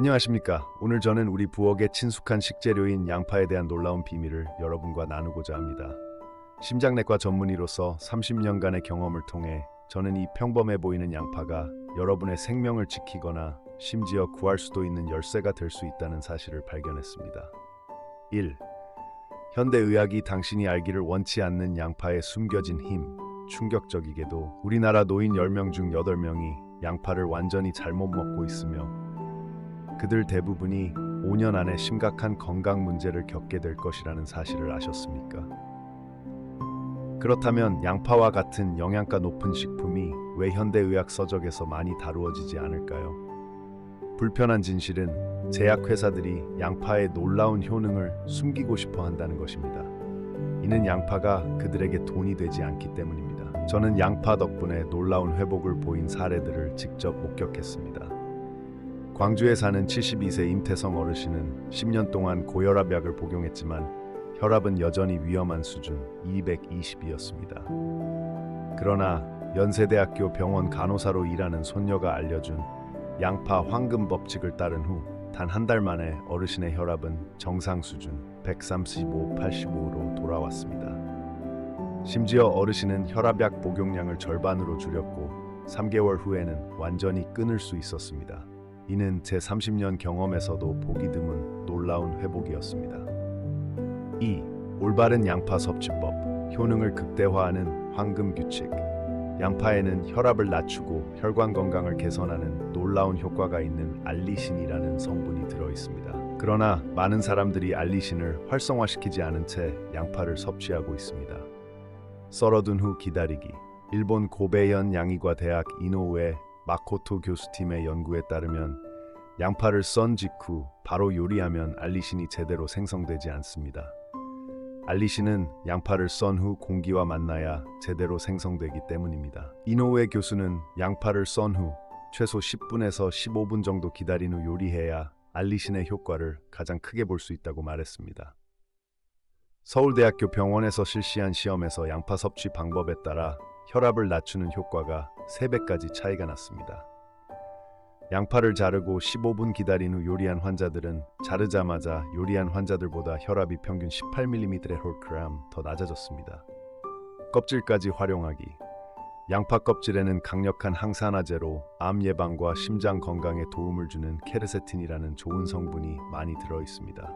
안녕하십니까. 오늘 저는 우리 부엌의 친숙한 식재료인 양파에 대한 놀라운 비밀을 여러분과 나누고자 합니다. 심장내과 전문의로서 30년간의 경험을 통해 저는 이 평범해 보이는 양파가 여러분의 생명을 지키거나 심지어 구할 수도 있는 열쇠가 될 수 있다는 사실을 발견했습니다. 1. 현대의학이 당신이 알기를 원치 않는 양파의 숨겨진 힘. 충격적이게도 우리나라 노인 10명 중 8명이 양파를 완전히 잘못 먹고 있으며 그들 대부분이 5년 안에 심각한 건강 문제를 겪게 될 것이라는 사실을 아셨습니까? 그렇다면 양파와 같은 영양가 높은 식품이 왜 현대의학 서적에서 많이 다루어지지 않을까요? 불편한 진실은 제약회사들이 양파의 놀라운 효능을 숨기고 싶어 한다는 것입니다. 이는 양파가 그들에게 돈이 되지 않기 때문입니다. 저는 양파 덕분에 놀라운 회복을 보인 사례들을 직접 목격했습니다. 광주에 사는 72세 임태성 어르신은 10년 동안 고혈압약을 복용했지만 혈압은 여전히 위험한 수준 220이었습니다. 그러나 연세대학교 병원 간호사로 일하는 손녀가 알려준 양파 황금 법칙을 따른 후 단 한 달 만에 어르신의 혈압은 정상 수준 135/85로 돌아왔습니다. 심지어 어르신은 혈압약 복용량을 절반으로 줄였고 3개월 후에는 완전히 끊을 수 있었습니다. 이는 제 30년 경험에서도 보기 드문 놀라운 회복이었습니다. 2. 올바른 양파 섭취법. 효능을 극대화하는 황금 규칙. 양파에는 혈압을 낮추고 혈관 건강을 개선하는 놀라운 효과가 있는 알리신이라는 성분이 들어있습니다. 그러나 많은 사람들이 알리신을 활성화시키지 않은 채 양파를 섭취하고 있습니다. 썰어둔 후 기다리기. 일본 고베현 양의과 대학 이노우에 마코토 교수팀의 연구에 따르면 양파를 썬 직후 바로 요리하면 알리신이 제대로 생성되지 않습니다. 알리신은 양파를 썬 후 공기와 만나야 제대로 생성되기 때문입니다. 이노우에 교수는 양파를 썬 후 최소 10분에서 15분 정도 기다린 후 요리해야 알리신의 효과를 가장 크게 볼 수 있다고 말했습니다. 서울대학교 병원에서 실시한 시험에서 양파 섭취 방법에 따라 혈압을 낮추는 효과가 3배까지 차이가 났습니다. 양파를 자르고 15분 기다린 후 요리한 환자들은 자르자마자 요리한 환자들보다 혈압이 평균 18mmHg 더 낮아졌습니다. 껍질까지 활용하기. 양파 껍질에는 강력한 항산화제로 암 예방과 심장 건강에 도움을 주는 케르세틴이라는 좋은 성분이 많이 들어있습니다.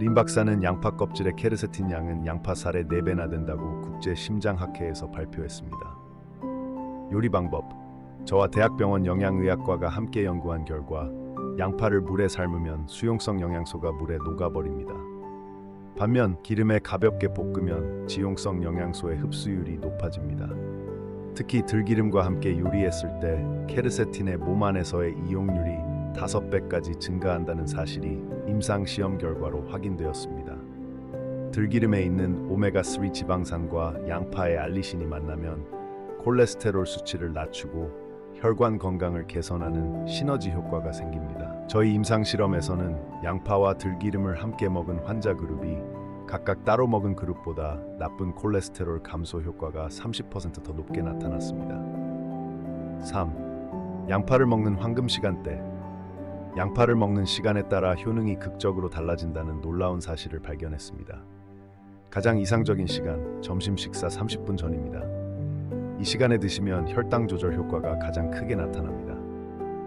린 박사는 양파 껍질의 케르세틴 양은 양파살의 4배나 된다고 국제심장학회에서 발표했습니다. 요리 방법. 저와 대학병원 영양의학과가 함께 연구한 결과 양파를 물에 삶으면 수용성 영양소가 물에 녹아버립니다. 반면 기름에 가볍게 볶으면 지용성 영양소의 흡수율이 높아집니다. 특히 들기름과 함께 요리했을 때 케르세틴의 몸 안에서의 이용률이 5배까지 증가한다는 사실이 임상시험 결과로 확인되었습니다. 들기름에 있는 오메가3 지방산과 양파의 알리신이 만나면 콜레스테롤 수치를 낮추고 혈관 건강을 개선하는 시너지 효과가 생깁니다. 저희 임상실험에서는 양파와 들기름을 함께 먹은 환자 그룹이 각각 따로 먹은 그룹보다 나쁜 콜레스테롤 감소 효과가 30% 더 높게 나타났습니다. 3. 양파를 먹는 황금 시간대. 양파를 먹는 시간에 따라 효능이 극적으로 달라진다는 놀라운 사실을 발견했습니다. 가장 이상적인 시간, 점심 식사 30분 전입니다. 이 시간에 드시면 혈당 조절 효과가 가장 크게 나타납니다.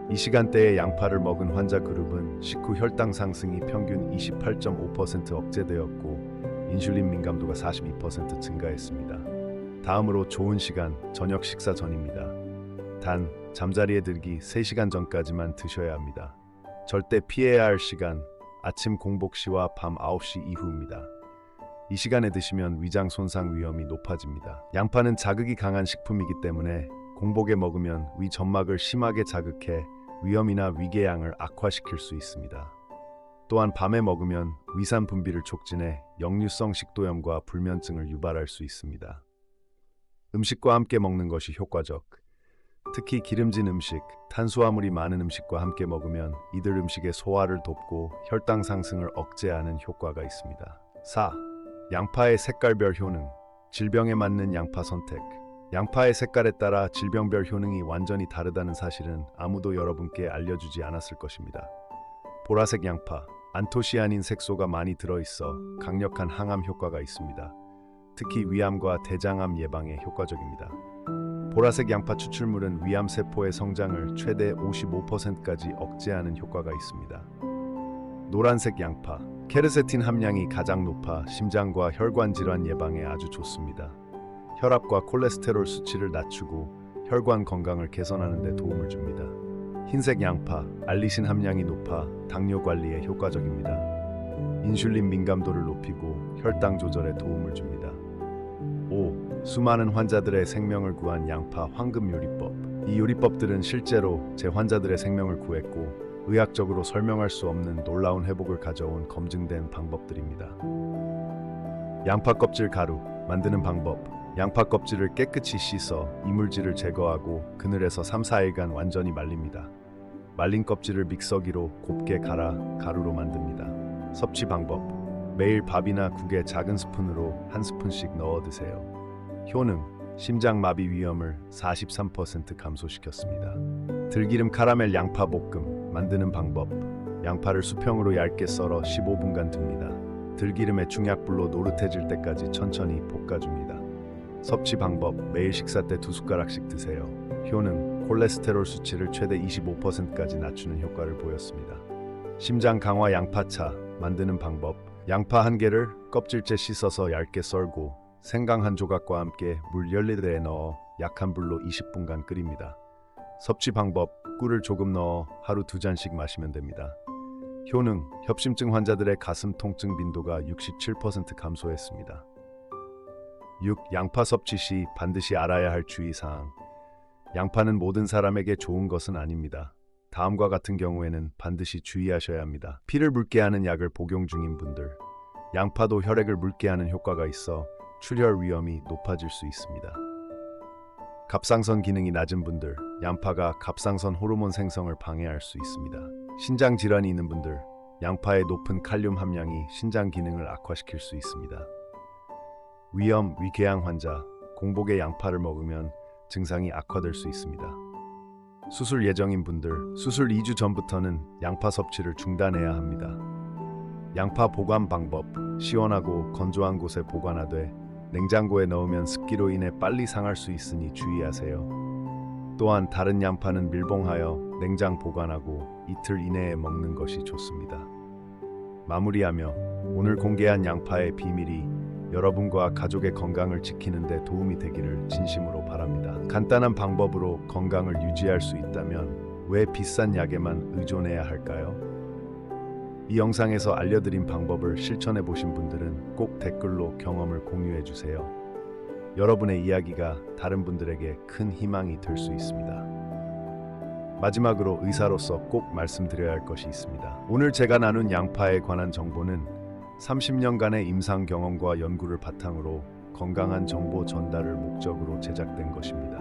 이 시간대에 양파를 먹은 환자 그룹은 식후 혈당 상승이 평균 28.5% 억제되었고 인슐린 민감도가 42% 증가했습니다. 다음으로 좋은 시간, 저녁 식사 전입니다. 단, 잠자리에 들기 3시간 전까지만 드셔야 합니다. 절대 피해야 할 시간, 아침 공복 시와 밤 9시 이후입니다. 이 시간에 드시면 위장 손상 위험이 높아집니다. 양파는 자극이 강한 식품이기 때문에 공복에 먹으면 위 점막을 심하게 자극해 위염이나 위궤양을 악화시킬 수 있습니다. 또한 밤에 먹으면 위산 분비를 촉진해 역류성 식도염과 불면증을 유발할 수 있습니다. 음식과 함께 먹는 것이 효과적. 특히 기름진 음식, 탄수화물이 많은 음식과 함께 먹으면 이들 음식의 소화를 돕고 혈당 상승을 억제하는 효과가 있습니다. 4. 양파의 색깔별 효능. 질병에 맞는 양파 선택. 양파의 색깔에 따라 질병별 효능이 완전히 다르다는 사실은 아무도 여러분께 알려주지 않았을 것입니다. 보라색 양파, 안토시아닌 색소가 많이 들어있어 강력한 항암 효과가 있습니다. 특히 위암과 대장암 예방에 효과적입니다. 보라색 양파 추출물은 위암 세포의 성장을 최대 55%까지 억제하는 효과가 있습니다. 노란색 양파, 케르세틴 함량이 가장 높아 심장과 혈관 질환 예방에 아주 좋습니다. 혈압과 콜레스테롤 수치를 낮추고 혈관 건강을 개선하는 데 도움을 줍니다. 흰색 양파, 알리신 함량이 높아 당뇨 관리에 효과적입니다. 인슐린 민감도를 높이고 혈당 조절에 도움을 줍니다. 5. 수많은 환자들의 생명을 구한 양파 황금 요리법. 이 요리법들은 실제로 제 환자들의 생명을 구했고 의학적으로 설명할 수 없는 놀라운 회복을 가져온 검증된 방법들입니다. 양파 껍질 가루 만드는 방법. 양파 껍질을 깨끗이 씻어 이물질을 제거하고 그늘에서 3-4일간 완전히 말립니다. 말린 껍질을 믹서기로 곱게 갈아 가루로 만듭니다. 섭취 방법. 매일 밥이나 국에 작은 스푼으로 한 스푼씩 넣어 드세요. 효능. 심장마비 위험을 43% 감소시켰습니다. 들기름 카라멜 양파 볶음 만드는 방법. 양파를 수평으로 얇게 썰어 15분간 둡니다. 들기름에 중약불로 노릇해질 때까지 천천히 볶아줍니다. 섭취 방법. 매일 식사 때 2숟가락씩 드세요. 효능. 콜레스테롤 수치를 최대 25%까지 낮추는 효과를 보였습니다. 심장 강화 양파차 만드는 방법. 양파 1개를 껍질째 씻어서 얇게 썰고 생강 1조각과 함께 물 10리터에 넣어 약한 불로 20분간 끓입니다. 섭취 방법. 꿀을 조금 넣어 하루 2잔씩 마시면 됩니다. 효능. 협심증 환자들의 가슴 통증 빈도가 67% 감소했습니다. 6. 양파 섭취 시 반드시 알아야 할 주의사항. 양파는 모든 사람에게 좋은 것은 아닙니다. 다음과 같은 경우에는 반드시 주의하셔야 합니다. 피를 묽게 하는 약을 복용 중인 분들. 양파도 혈액을 묽게 하는 효과가 있어 출혈 위험이 높아질 수 있습니다. 갑상선 기능이 낮은 분들. 양파가 갑상선 호르몬 생성을 방해할 수 있습니다. 신장 질환이 있는 분들. 양파의 높은 칼륨 함량이 신장 기능을 악화시킬 수 있습니다. 위염, 위궤양 환자. 공복에 양파를 먹으면 증상이 악화될 수 있습니다. 수술 예정인 분들. 수술 2주 전부터는 양파 섭취를 중단해야 합니다. 양파 보관 방법. 시원하고 건조한 곳에 보관하되 냉장고에 넣으면 습기로 인해 빨리 상할 수 있으니 주의하세요. 또한 다른 양파는 밀봉하여 냉장 보관하고 이틀 이내에 먹는 것이 좋습니다. 마무리하며 오늘 공개한 양파의 비밀이 여러분과 가족의 건강을 지키는 데 도움이 되기를 진심으로 바랍니다. 간단한 방법으로 건강을 유지할 수 있다면 왜 비싼 약에만 의존해야 할까요? 이 영상에서 알려드린 방법을 실천해 보신 분들은 꼭 댓글로 경험을 공유해 주세요. 여러분의 이야기가 다른 분들에게 큰 희망이 될 수 있습니다. 마지막으로 의사로서 꼭 말씀드려야 할 것이 있습니다. 오늘 제가 나눈 양파에 관한 정보는 30년간의 임상 경험과 연구를 바탕으로 건강한 정보 전달을 목적으로 제작된 것입니다.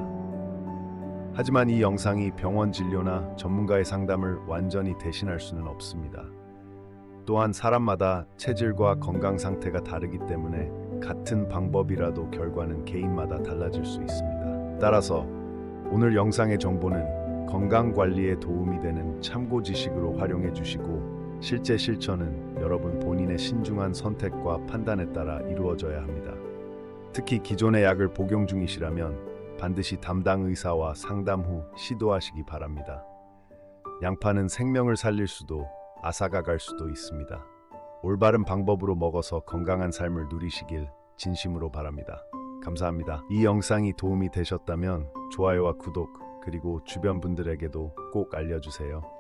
하지만 이 영상이 병원 진료나 전문가의 상담을 완전히 대신할 수는 없습니다. 또한 사람마다 체질과 건강 상태가 다르기 때문에 같은 방법이라도 결과는 개인마다 달라질 수 있습니다. 따라서 오늘 영상의 정보는 건강 관리에 도움이 되는 참고 지식으로 활용해 주시고 실제 실천은 여러분 본인의 신중한 선택과 판단에 따라 이루어져야 합니다. 특히 기존의 약을 복용 중이시라면 반드시 담당 의사와 상담 후 시도하시기 바랍니다. 양파는 생명을 살릴 수도 아사가 갈 수도 있습니다. 올바른 방법으로 먹어서 건강한 삶을 누리시길 진심으로 바랍니다. 감사합니다. 이 영상이 도움이 되셨다면 좋아요와 구독 그리고 주변 분들에게도 꼭 알려주세요.